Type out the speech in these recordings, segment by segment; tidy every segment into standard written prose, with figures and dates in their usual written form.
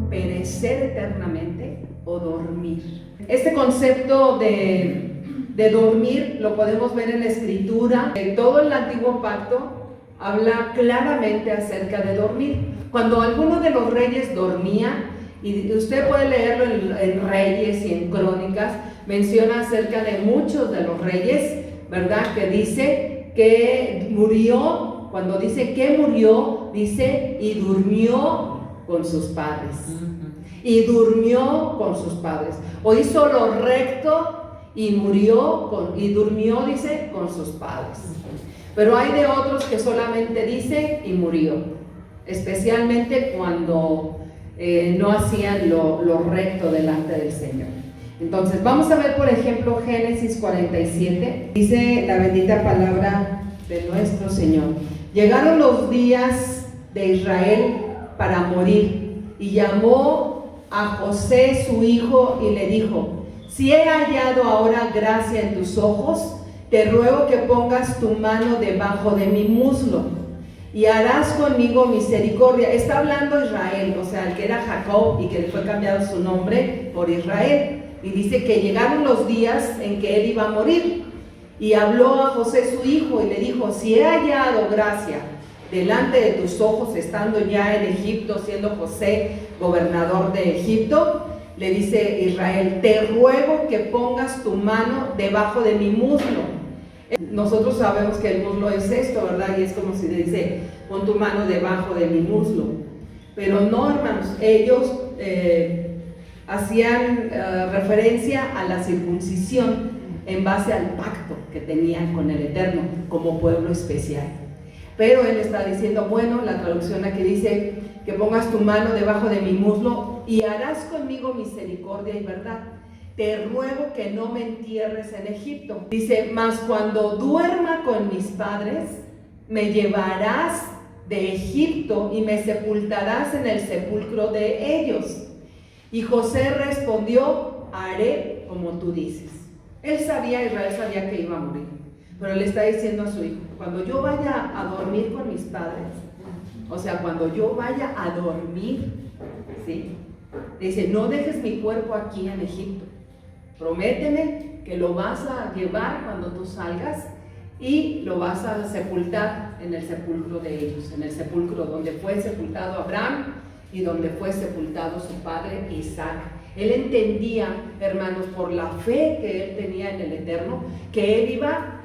perecer eternamente o dormir. Este concepto de dormir lo podemos ver en la Escritura. Todo el Antiguo Pacto habla claramente acerca de dormir. Cuando alguno de los reyes dormía, y usted puede leerlo en Reyes y en Crónicas, menciona acerca de muchos de los reyes, ¿verdad? Que dice que murió, cuando dice que murió, dice y durmió con sus padres. Y durmió con sus padres. O hizo lo recto y durmió, dice, con sus padres. Pero hay de otros que solamente dice y murió, especialmente cuando no hacían lo recto delante del Señor. Entonces vamos a ver, por ejemplo, Génesis 47. Dice la bendita palabra de nuestro Señor: llegaron los días de Israel para morir, y llamó a José su hijo y le dijo: si he hallado ahora gracia en tus ojos, te ruego que pongas tu mano debajo de mi muslo y harás conmigo misericordia. Está hablando Israel, o sea, el que era Jacob y que le fue cambiado su nombre por Israel. Y dice que llegaron los días en que él iba a morir. Y habló a José su hijo y le dijo: si he hallado gracia delante de tus ojos, estando ya en Egipto, siendo José gobernador de Egipto, le dice Israel: te ruego que pongas tu mano debajo de mi muslo. Nosotros sabemos que el muslo es esto, ¿verdad? Y es como si le dice: pon tu mano debajo de mi muslo. Pero no, hermanos, ellos hacían referencia a la circuncisión en base al pacto que tenían con el Eterno como pueblo especial. Pero él está diciendo, bueno, la traducción aquí dice que pongas tu mano debajo de mi muslo y harás conmigo misericordia y verdad. Te ruego que no me entierres en Egipto. Dice: mas cuando duerma con mis padres, me llevarás de Egipto y me sepultarás en el sepulcro de ellos. Y José respondió: haré como tú dices. Israel sabía que iba a morir, pero le está diciendo a su hijo: cuando yo vaya a dormir con mis padres, o sea, cuando yo vaya a dormir, ¿sí? Dice: no dejes mi cuerpo aquí en Egipto. Prométeme que lo vas a llevar cuando tú salgas y lo vas a sepultar en el sepulcro de ellos, en el sepulcro donde fue sepultado Abraham y donde fue sepultado su padre Isaac. Él entendía, hermanos, por la fe que él tenía en el Eterno, que él iba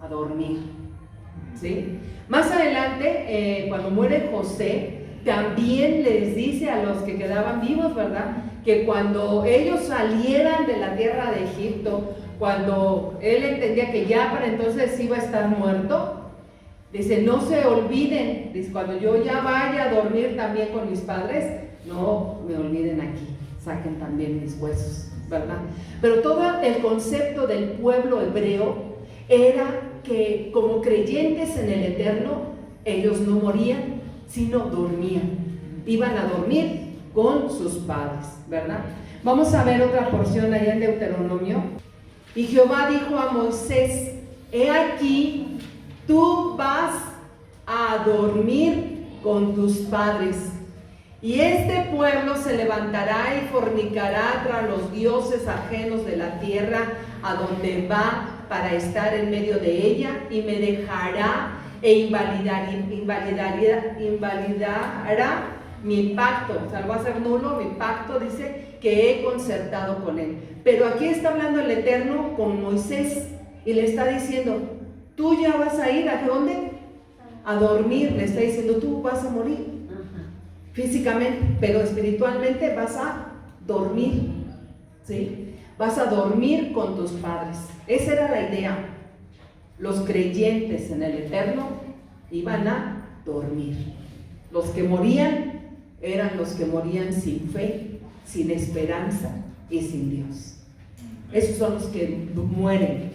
a dormir, ¿sí? Más adelante, cuando muere José, también les dice a los que quedaban vivos, ¿verdad?, que cuando ellos salieran de la tierra de Egipto, cuando él entendía que ya para entonces iba a estar muerto, dice: no se olviden, dice, cuando yo ya vaya a dormir también con mis padres, no me olviden aquí, saquen también mis huesos, ¿verdad? Pero todo el concepto del pueblo hebreo era que como creyentes en el Eterno, ellos no morían, sino dormían, iban a dormir con sus padres, ¿verdad? Vamos a ver otra porción allá en Deuteronomio. Y Jehová dijo a Moisés: he aquí, tú vas a dormir con tus padres, y este pueblo se levantará y fornicará tras los dioses ajenos de la tierra a donde va para estar en medio de ella, y me dejará e invalidará mi pacto, o sea, va a ser nulo mi pacto, dice, que he concertado con él. Pero aquí está hablando el Eterno con Moisés y le está diciendo: tú ya vas a ir, ¿a dónde? A dormir. Le está diciendo: tú vas a morir físicamente, pero espiritualmente vas a dormir, ¿sí? Vas a dormir con tus padres. Esa era la idea. Los creyentes en el Eterno iban a dormir. Los que morían eran los que morían sin fe, sin esperanza y sin Dios. Esos son los que mueren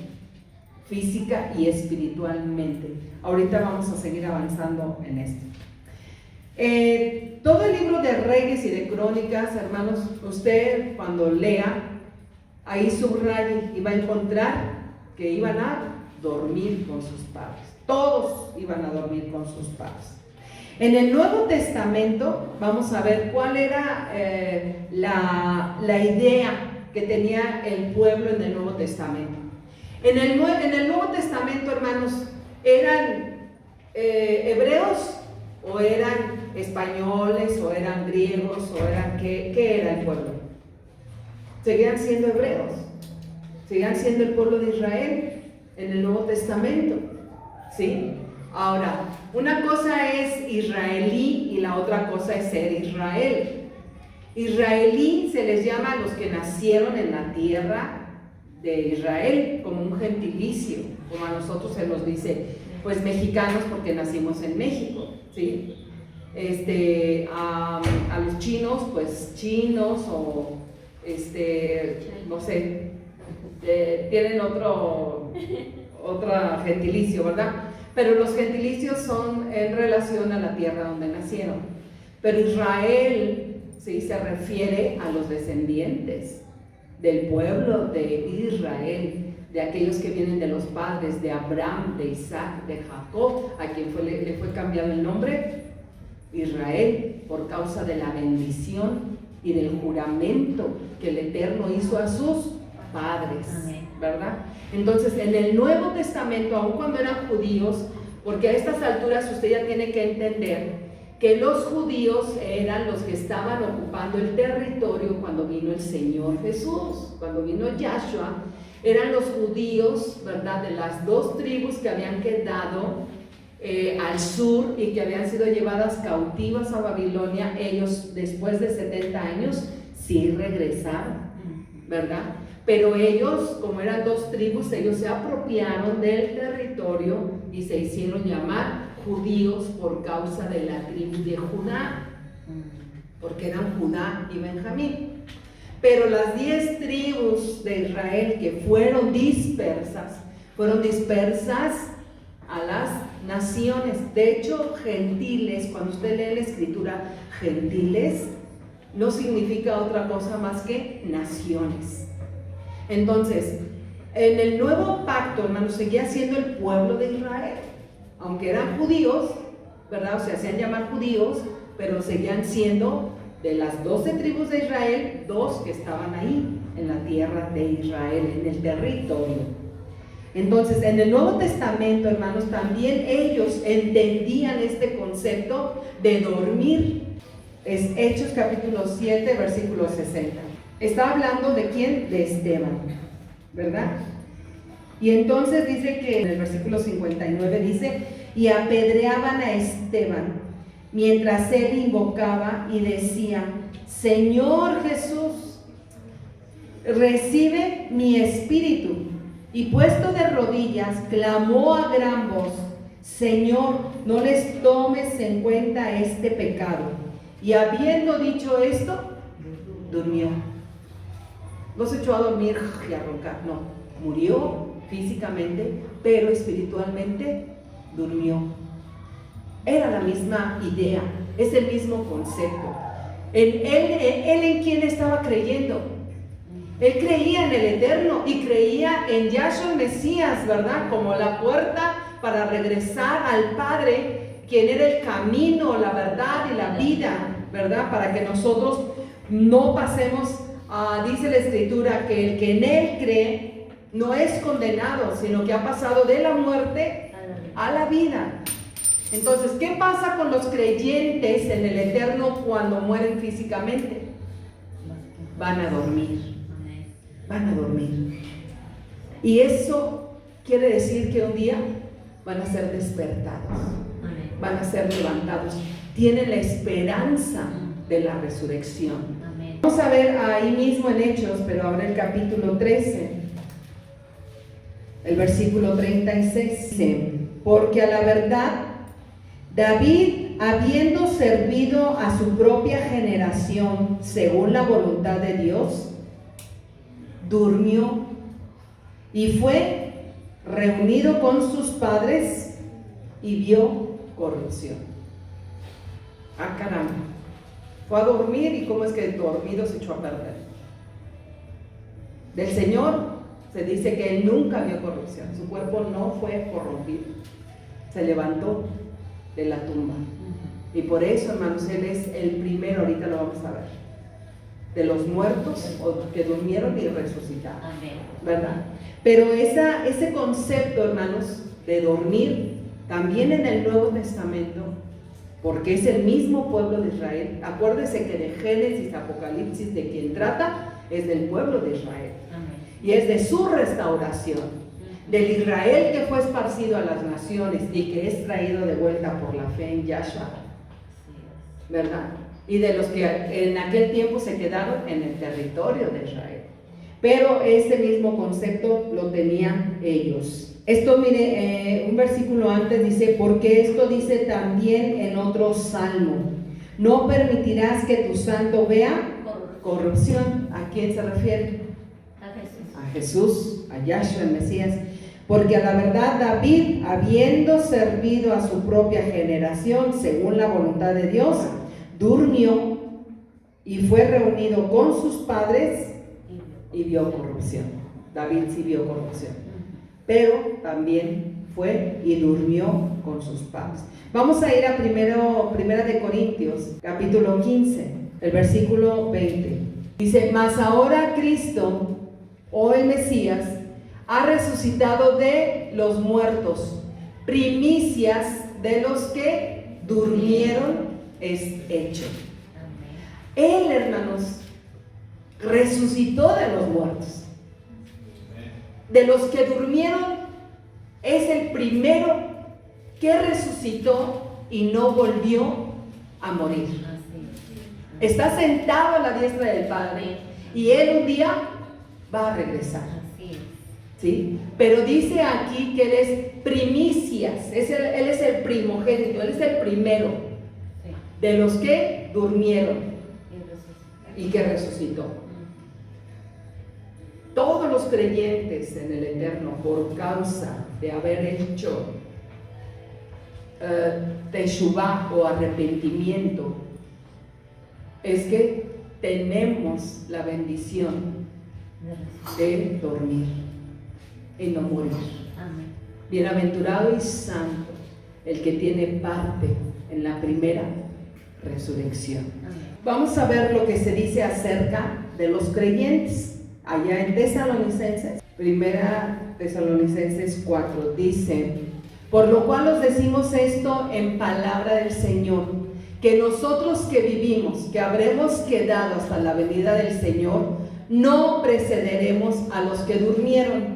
física y espiritualmente. Ahorita vamos a seguir avanzando en esto. Todo el libro de Reyes y de Crónicas, hermanos, usted cuando lea, ahí subraye y va a encontrar que iban a dormir con sus padres. Todos iban a dormir con sus padres. En el Nuevo Testamento vamos a ver cuál era la idea que tenía el pueblo en el Nuevo Testamento. En el Nuevo Testamento, hermanos, ¿eran hebreos o eran españoles o eran griegos o eran qué era el pueblo? Seguían siendo hebreos, seguían siendo el pueblo de Israel en el Nuevo Testamento, ¿sí? Ahora, una cosa es israelí y la otra cosa es ser Israel. Israelí se les llama a los que nacieron en la tierra de Israel, como un gentilicio, como a nosotros se nos dice, pues mexicanos porque nacimos en México, ¿sí? A los chinos, pues chinos o no sé, tienen otro gentilicio, ¿verdad? Pero los gentilicios son en relación a la tierra donde nacieron. Pero Israel, ¿sí?, se refiere a los descendientes del pueblo de Israel, de aquellos que vienen de los padres de Abraham, de Isaac, de Jacob, a quien le fue cambiado el nombre Israel por causa de la bendición y del juramento que el Eterno hizo a sus padres, ¿verdad? Entonces, en el Nuevo Testamento, aun cuando eran judíos, porque a estas alturas usted ya tiene que entender que los judíos eran los que estaban ocupando el territorio cuando vino el Señor Jesús, cuando vino Yahshua, eran los judíos, ¿verdad?, de las dos tribus que habían quedado al sur y que habían sido llevadas cautivas a Babilonia. Ellos, después de 70 años, sí regresaron, ¿verdad? Pero ellos, como eran dos tribus, ellos se apropiaron del territorio y se hicieron llamar judíos por causa de la tribu de Judá, porque eran Judá y Benjamín. Pero las 10 tribus de Israel que fueron dispersas a las naciones. De hecho, gentiles, cuando usted lee la escritura, gentiles no significa otra cosa más que naciones. Entonces, en el nuevo pacto, hermanos, seguía siendo el pueblo de Israel, aunque eran judíos, ¿verdad? O sea, se hacían llamar judíos, pero seguían siendo de las 12 tribus de Israel, 2 que estaban ahí, en la tierra de Israel, en el territorio. Entonces, en el Nuevo Testamento, hermanos, también ellos entendían este concepto de dormir. Es Hechos capítulo 7, versículo 60. Está hablando de quién? De Esteban, ¿verdad? Y entonces dice que en el versículo 59 dice: y apedreaban a Esteban mientras él invocaba y decía: Señor Jesús, recibe mi espíritu. Y puesto de rodillas, clamó a gran voz: Señor, no les tomes en cuenta este pecado. Y habiendo dicho esto, durmió. No se echó a dormir y a roncar, no. Murió físicamente, pero espiritualmente durmió. Era la misma idea, es el mismo concepto. Él en quién estaba creyendo. Él creía en el Eterno y creía en Yahshua el Mesías, ¿verdad? Como la puerta para regresar al Padre, quien era el camino, la verdad y la vida, ¿verdad? Para que nosotros no pasemos, dice la Escritura, que el que en Él cree no es condenado, sino que ha pasado de la muerte a la vida. Entonces, ¿qué pasa con los creyentes en el Eterno cuando mueren físicamente? Van a dormir. Van a dormir. Y eso quiere decir que un día van a ser despertados, van a ser levantados. Tienen la esperanza de la resurrección. Vamos a ver ahí mismo en Hechos, pero ahora el capítulo 13, el versículo 36 dice: porque a la verdad, David, habiendo servido a su propia generación según la voluntad de Dios, durmió y fue reunido con sus padres y vio corrupción. Caramba, fue a dormir y cómo es que dormido se echó a perder. Del Señor se dice que él nunca vio corrupción, su cuerpo no fue corrompido, se levantó de la tumba Y por eso, hermanos, Él es el primero, ahorita lo vamos a ver, de los muertos o que durmieron y resucitaron. Amén. ¿Verdad? Pero ese concepto, hermanos, de dormir, también en el Nuevo Testamento, porque es el mismo pueblo de Israel. Acuérdese que de Génesis, Apocalipsis, de quien trata, es del pueblo de Israel. Amén. Y es de su restauración, del Israel que fue esparcido a las naciones y que es traído de vuelta por la fe en Yahshua, ¿verdad? Y de los que en aquel tiempo se quedaron en el territorio de Israel. Pero ese mismo concepto lo tenían ellos. Esto, mire, un versículo antes dice, porque esto dice también en otro salmo, no permitirás que tu santo vea corrupción. ¿A quién se refiere? A Jesús, a Yahshua el Mesías. Porque a la verdad David, habiendo servido a su propia generación según la voluntad de Dios, durmió y fue reunido con sus padres y vio corrupción. David sí vio corrupción, pero también fue y durmió con sus padres. Vamos a ir a Primera de Corintios, capítulo 15, el versículo 20. Dice, mas ahora Cristo, o el Mesías, ha resucitado de los muertos, primicias de los que durmieron es hecho. Él, hermanos, resucitó de los muertos. De los que durmieron, es el primero que resucitó y no volvió a morir. Está sentado a la diestra del Padre y Él un día va a regresar. ¿Sí? Pero dice aquí que Él es primicias, Él es el primogénito, Él es el primero de los que durmieron y que resucitó. Todos los creyentes en el Eterno, por causa de haber hecho teshuvah o arrepentimiento, es que tenemos la bendición de dormir y no morir. Amén. Bienaventurado y santo el que tiene parte en la primera resurrección. Amén. Vamos a ver lo que se dice acerca de los creyentes allá en Tesalonicenses. Primera Tesalonicenses 4 dice, por lo cual os decimos esto en palabra del Señor, que nosotros que vivimos, que habremos quedado hasta la venida del Señor, no precederemos a los que durmieron.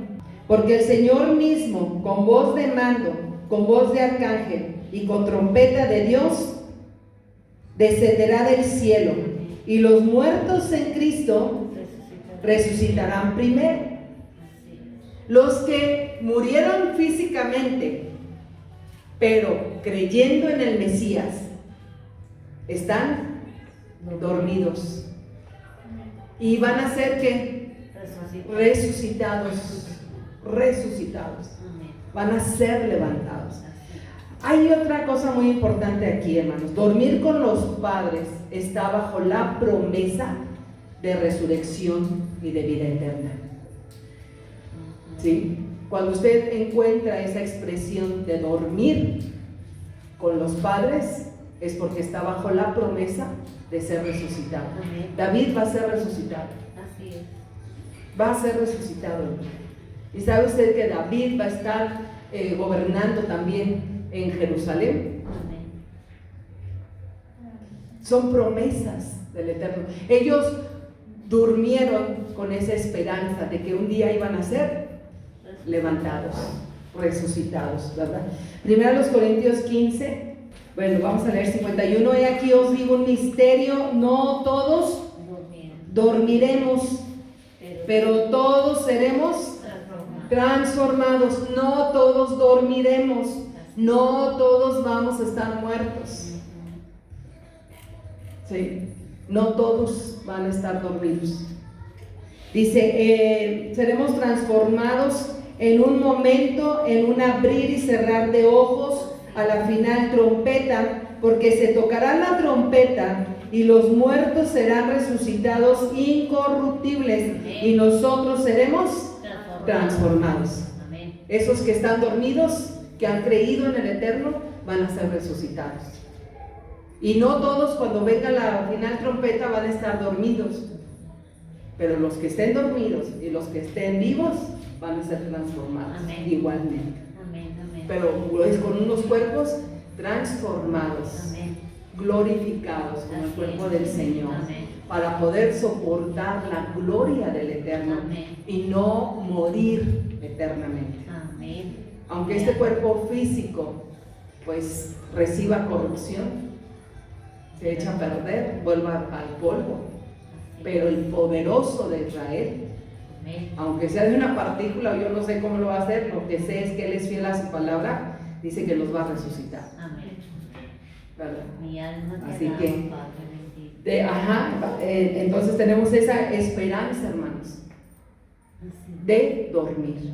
Porque el Señor mismo, con voz de mando, con voz de arcángel y con trompeta de Dios, descenderá del cielo, y los muertos en Cristo resucitarán primero. Los que murieron físicamente, pero creyendo en el Mesías, están dormidos. Y van a ser ¿qué? Resucitados. Van a ser levantados. Hay otra cosa muy importante aquí, hermanos. Dormir con los padres está bajo la promesa de resurrección y de vida eterna. ¿Sí? Cuando usted encuentra esa expresión de dormir con los padres, es porque está bajo la promesa de ser resucitado. David va a ser resucitado. Así es. Va a ser resucitado. Y sabe usted que David va a estar gobernando también en Jerusalén. Amén. Son promesas del Eterno. Ellos durmieron con esa esperanza de que un día iban a ser levantados, resucitados, ¿verdad? Primero Corintios 15, bueno, vamos a leer 51. He aquí os digo un misterio, no todos dormiremos, pero todos seremos transformados. No todos dormiremos, no todos vamos a estar muertos. Sí, no todos van a estar dormidos. Dice, seremos transformados en un momento, en un abrir y cerrar de ojos, a la final trompeta, porque se tocará la trompeta y los muertos serán resucitados incorruptibles. Amén. Y nosotros seremos transformados. Amén. Esos que están dormidos, que han creído en el Eterno, van a ser resucitados. Y no todos cuando venga la final trompeta van a estar dormidos, pero los que estén dormidos y los que estén vivos van a ser transformados. Amén. Igualmente. Amén, amén. Pero es con unos cuerpos transformados. Amén. Glorificados como el cuerpo del Señor. Amén. Para poder soportar la gloria del Eterno. Amén. Y no morir eternamente. Amén. Aunque este cuerpo físico pues reciba corrupción, se echa a perder, vuelva al polvo, pero el poderoso de Israel, aunque sea de una partícula, yo no sé cómo lo va a hacer, lo que sé es que Él es fiel a su palabra, dice que los va a resucitar. Amén. ¿Verdad? Mi alma te Así alaba, que, Padre bendito. entonces tenemos esa esperanza, hermanos, de dormir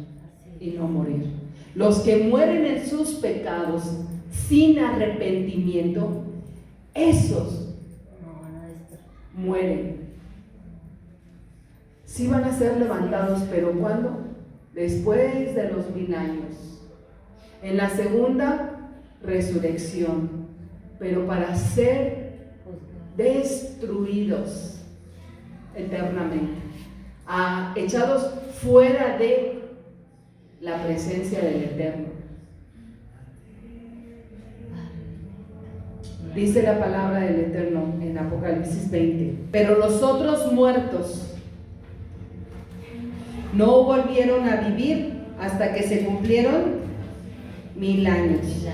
y no morir. Los que mueren en sus pecados sin arrepentimiento, esos mueren. Sí van a ser levantados, pero ¿cuándo? Después de los 1000 años. En la segunda resurrección, pero para ser destruidos eternamente, echados fuera de la presencia del Eterno. Dice la palabra del Eterno en Apocalipsis 20. Pero los otros muertos no volvieron a vivir hasta que se cumplieron 1000 años.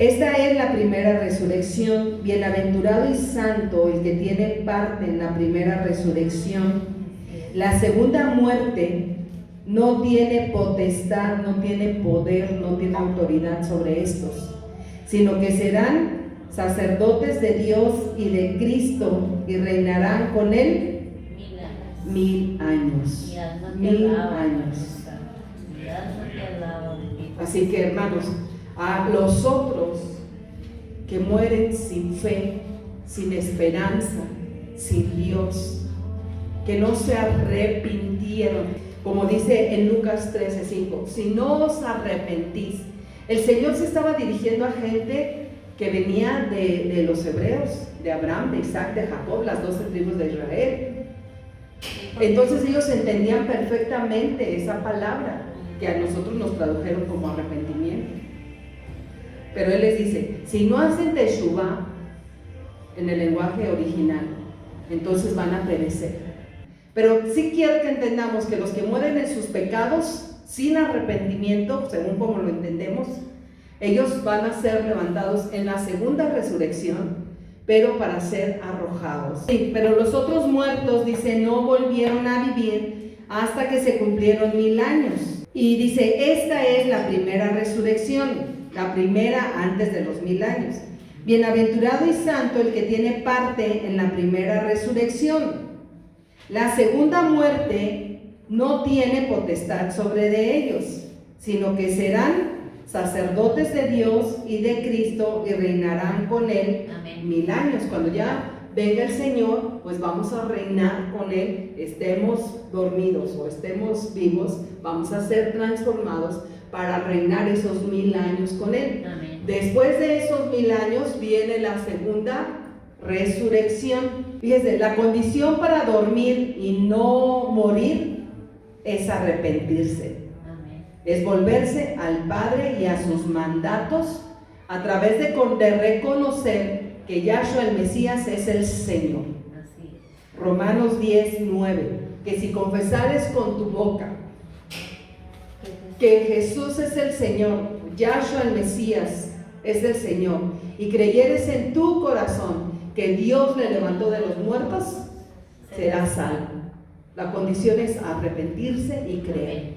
Esta es la primera resurrección. Bienaventurado y santo el que tiene parte en la primera resurrección. La segunda muerte no tiene potestad, no tiene poder, no tiene autoridad sobre estos, sino que serán sacerdotes de Dios y de Cristo y reinarán con Él 1000 años. 1000 años. Así que, hermanos, a los otros que mueren sin fe, sin esperanza, sin Dios, que no se arrepintieron, como dice en Lucas 13:5, si no os arrepentís. El Señor se estaba dirigiendo a gente que venía de los hebreos, de Abraham, de Isaac, de Jacob, las 12 tribus de Israel. Entonces ellos entendían perfectamente esa palabra que a nosotros nos tradujeron como arrepentimiento. Pero Él les dice, si no hacen teshuvá en el lenguaje original, entonces van a perecer. Pero sí quiero que entendamos que los que mueren en sus pecados sin arrepentimiento, según como lo entendemos, ellos van a ser levantados en la segunda resurrección, pero para ser arrojados. Sí, pero los otros muertos, dice, no volvieron a vivir hasta que se cumplieron 1000 años. Y dice, esta es la primera resurrección, la primera antes de los 1000 años. Bienaventurado y santo el que tiene parte en la primera resurrección. La segunda muerte no tiene potestad sobre de ellos, sino que serán sacerdotes de Dios y de Cristo y reinarán con Él 1000 años. Cuando ya venga el Señor, pues vamos a reinar con Él, estemos dormidos o estemos vivos, vamos a ser transformados para reinar esos 1000 años con Él. Amén. Después de esos 1000 años viene la segunda resurrección. Fíjense, la condición para dormir y no morir es arrepentirse. Amén. Es volverse al Padre y a sus mandatos a través de reconocer que Yahshua el Mesías es el Señor. Así es. Romanos 10:9, que si confesares con tu boca que Jesús es el Señor, Yahshua el Mesías es el Señor, y creyeres en tu corazón que Dios le levantó de los muertos, serás salvo. La condición es arrepentirse y creer.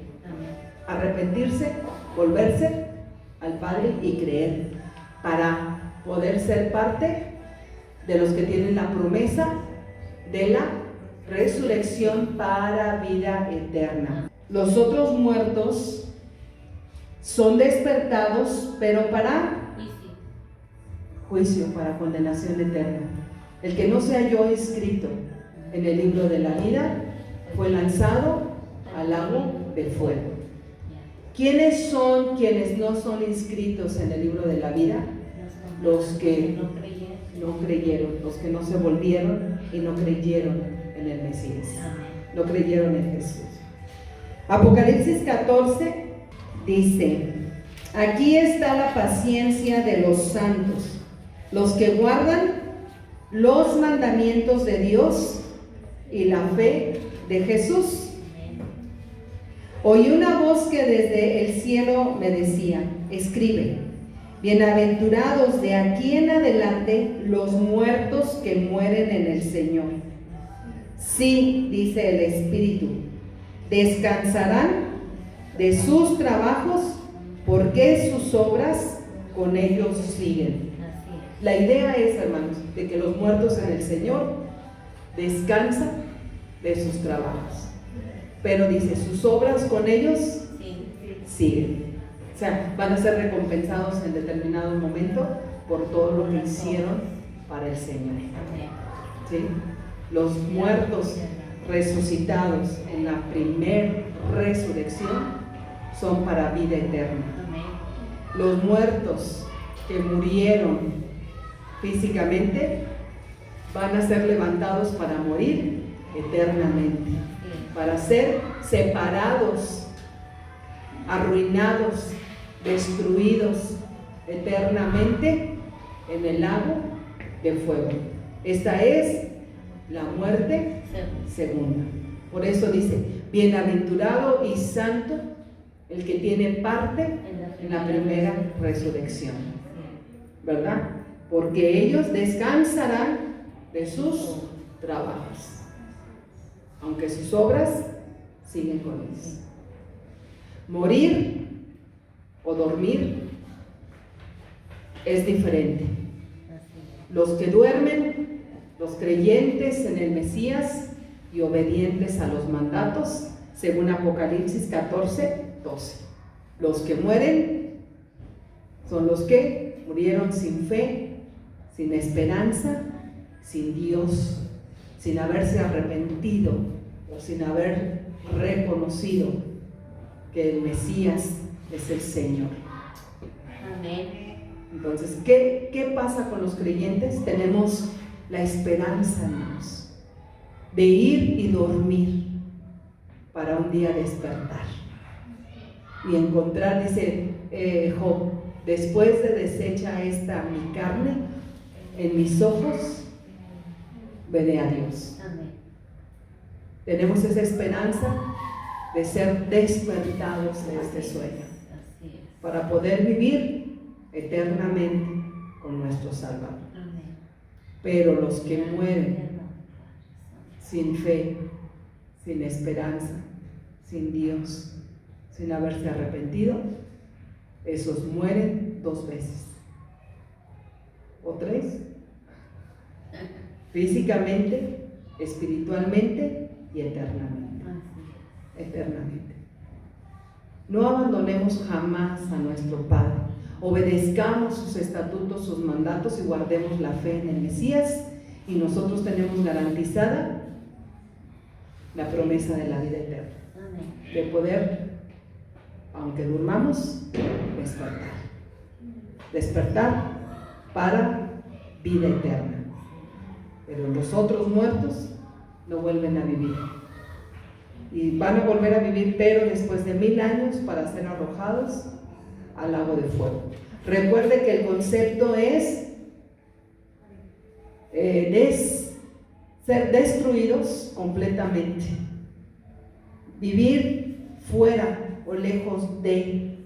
Arrepentirse, volverse al Padre y creer para poder ser parte de los que tienen la promesa de la resurrección para vida eterna. Los otros muertos son despertados, pero para juicio, para condenación eterna. El que no se halló inscrito en el libro de la vida fue lanzado al lago de fuego. ¿Quiénes son quienes no son inscritos en el libro de la vida? los que no creyeron. no creyeron, los que no se volvieron y no creyeron en el Mesías, Amén. no creyeron en Jesús. Apocalipsis 14 dice: aquí está la paciencia de los santos, los que guardan los mandamientos de Dios y la fe de Jesús. Oí una voz que desde el cielo me decía: escribe, bienaventurados de aquí en adelante los muertos que mueren en el Señor. Sí, dice el Espíritu, descansarán de sus trabajos, porque sus obras con ellos siguen. Así es. La idea es, hermanos, de que los muertos en el Señor descansan de sus trabajos. Pero dice, sus obras con ellos Sí. siguen. O sea, van a ser recompensados en determinado momento por todo lo que hicieron para el Señor. Amén. ¿Sí? Los muertos resucitados en la primer resurrección son para vida eterna. Amén. Los muertos que murieron físicamente van a ser levantados para morir eternamente, Sí. para ser separados, arruinados, destruidos eternamente en el lago de fuego. Esta es la muerte segunda. Por eso dice, bienaventurado y santo el que tiene parte en la primera resurrección, ¿verdad? Porque ellos descansarán de sus trabajos, aunque sus obras siguen con ellos. Morir o dormir es diferente. Los que duermen, los creyentes en el Mesías y obedientes a los mandatos, según Apocalipsis 14:12. Los que mueren son los que murieron sin fe, sin esperanza, sin Dios, sin haberse arrepentido o sin haber reconocido que el Mesías es el Señor. Amén. Entonces, ¿qué pasa con los creyentes? Tenemos la esperanza, hermanos, de ir y dormir para un día despertar y encontrar, dice Job, después de deshecha esta mi carne, en mis ojos veré a Dios. Amén. Tenemos esa esperanza de ser despertados de este sueño Así es. para poder vivir eternamente con nuestro Salvador. Amén. Pero los que mueren sin fe, sin esperanza, sin Dios, sin haberse arrepentido, esos mueren 2 veces o 3, físicamente, espiritualmente y eternamente. Así Eternamente. No abandonemos jamás a nuestro Padre. Obedezcamos sus estatutos, sus mandatos y guardemos la fe en el Mesías, y nosotros tenemos garantizada la promesa de la vida eterna, es. Amén. de poder, aunque durmamos, despertar para vida eterna. Pero los otros muertos no vuelven a vivir, y van a volver a vivir, pero después de 1000 años, para ser arrojados al lago de fuego. Recuerde que el concepto es ser destruidos completamente, vivir fuera o lejos de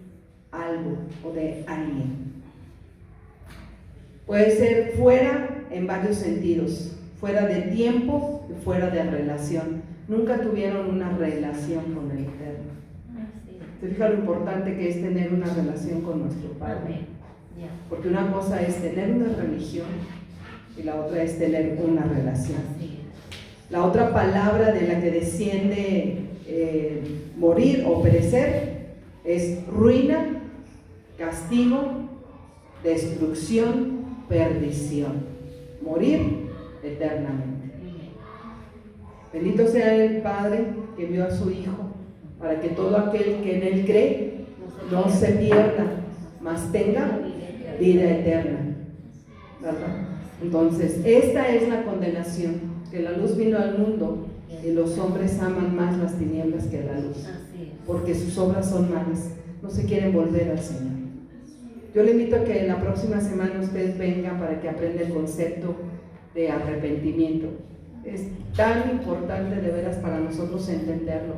algo o de alguien. Puede ser fuera en varios sentidos: fuera de tiempo y fuera de relación. Nunca tuvieron una relación con el Eterno. Así es. ¿Se fija lo importante que es tener una relación con nuestro Padre? Amén. Ya. Porque una cosa es tener una religión y la otra es tener una relación. Así es. La otra palabra de la que desciende morir o perecer es ruina, castigo, destrucción, perdición. Morir eternamente. Bendito sea el Padre que envió a su Hijo para que todo aquel que en Él cree no se pierda, mas tenga vida eterna. ¿verdad? Entonces, esta es la condenación, que la luz vino al mundo y los hombres aman más las tinieblas que la luz, porque sus obras son malas, no se quieren volver al Señor. Yo le invito a que la próxima semana usted venga para que aprenda el concepto de arrepentimiento. Es tan importante de veras para nosotros entenderlo,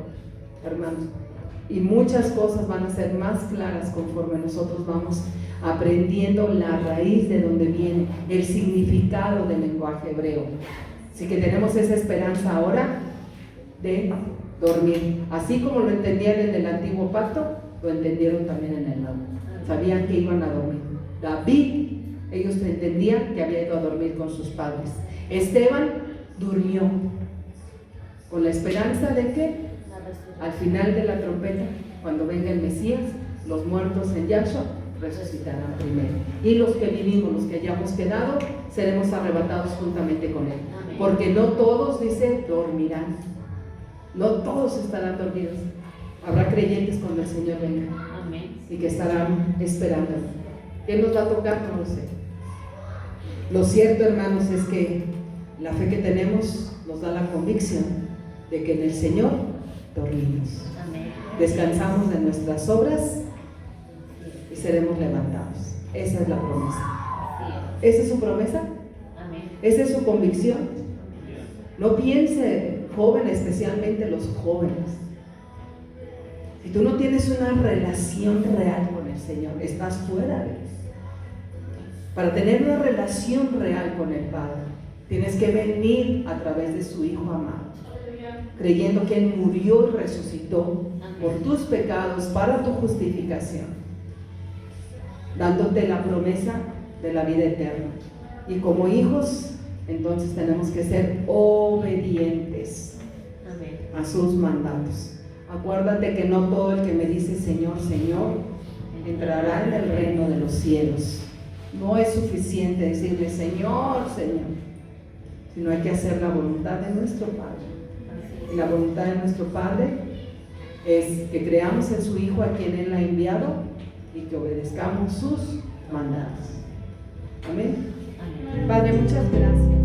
hermanos. Y muchas cosas van a ser más claras conforme nosotros vamos aprendiendo la raíz de donde viene, el significado del lenguaje hebreo. Así que tenemos esa esperanza ahora de dormir. Así como lo entendían en el antiguo pacto, lo entendieron también en el nuevo. Sabían que iban a dormir. David, ellos entendían que había ido a dormir con sus padres. Esteban durmió con la esperanza de que al final de la trompeta, cuando venga el Mesías, los muertos en Yahshua resucitarán primero. Y los que vivimos, los que hayamos quedado, seremos arrebatados juntamente con Él. Porque no todos, dice, dormirán. No todos estarán dormidos. Habrá creyentes cuando el Señor venga. Y que estarán esperando. ¿Qué nos va a tocar? No lo sé. Lo cierto, hermanos, es que la fe que tenemos nos da la convicción de que en el Señor dormimos. Descansamos de nuestras obras y seremos levantados. Esa es la promesa. ¿Esa es su promesa? ¿Esa es su convicción? No piense, joven, especialmente los jóvenes. Si tú no tienes una relación real con el Señor, estás fuera de Él. Para tener una relación real con el Padre, tienes que venir a través de su Hijo amado, creyendo que Él murió y resucitó por tus pecados para tu justificación, dándote la promesa de la vida eterna. Y como hijos, entonces tenemos que ser obedientes a sus mandatos. Acuérdate que no todo el que me dice Señor, Señor, entrará en el reino de los cielos. No es suficiente decirle Señor, Señor, sino hay que hacer la voluntad de nuestro Padre. Y la voluntad de nuestro Padre es que creamos en su Hijo a quien Él ha enviado y que obedezcamos sus mandatos. Amén. Padre, muchas gracias.